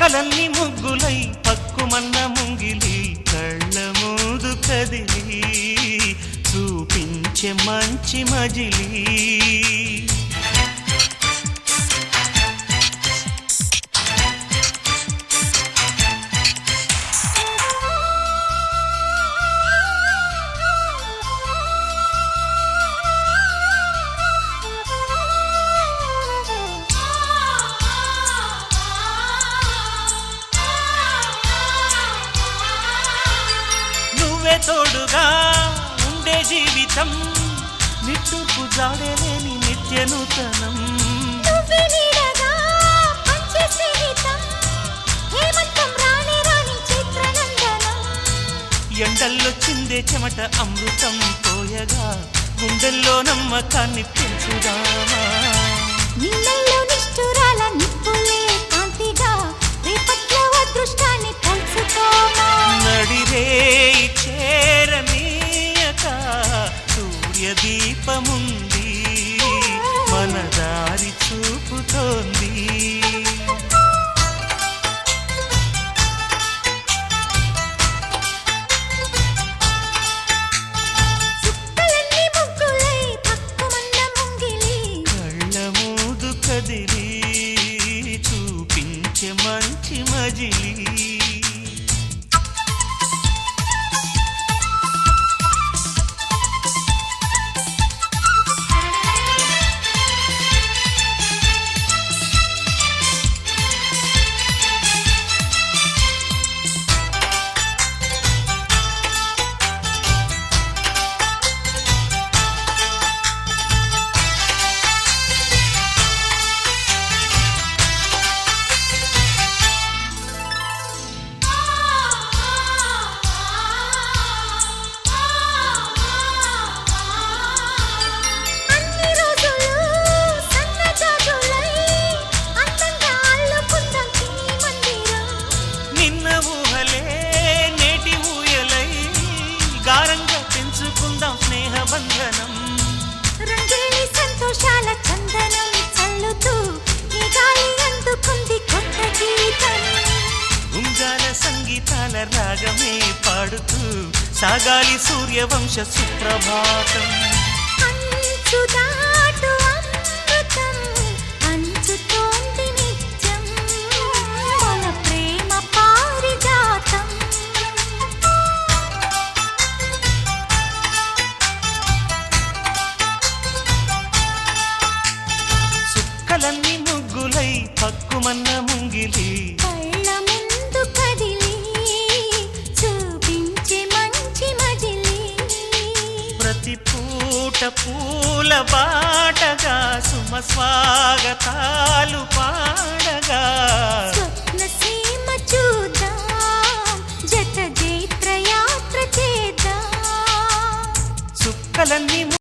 చుక్కలన్నీ ముగ్గులై పక్కుమన్న ముంగిలి కళ్ళ మూదు కదిలి చూపించే మంచి మజిలీ తోడుగా ఉండే జీవితం నిట్టూర్పు జాడలేని నిత్య నూతనం ఎండల్లో చిందే చెమట అమృతం పోయగా గుండెల్లో నమ్మకాన్ని పెంచుదామా నిన్నల్లో నిష్ఠురాల నిప్పులే కాంతిగా రేపట్లో అదృష్టాన్ని పంచుకోమా నడిరే చేరనీయక సూర్యదీపముంది మన దారి చూపుతోంది చుక్కలన్నీ ముగ్గులై పక్కుమన్న ముంగిలి కళ్ళ మూదు కదిలి చూపించే మంచి మజిలీ సంతోషాల చందనం చల్లుతూ ఈ గాలి అందుకుంది కొత్త గీతం ఉంగాల సంగీతాల రాగమే పాడుతూ సాగాలి సూర్యవంశ సుప్రభాతం అంచుదాటు అమృతం అంచుతోంది నిత్యం మన ప్రేమ పారిజాతం చుక్కలన్నీ ముగ్గులై పక్కుమన్న ముంగిలి కళ్ళ ముందు కదిలి చూపించే మంచి మజిలీ ప్రతి పూట పూల బాటగా సుమ స్వాగతాలు పాడగా స్వప్న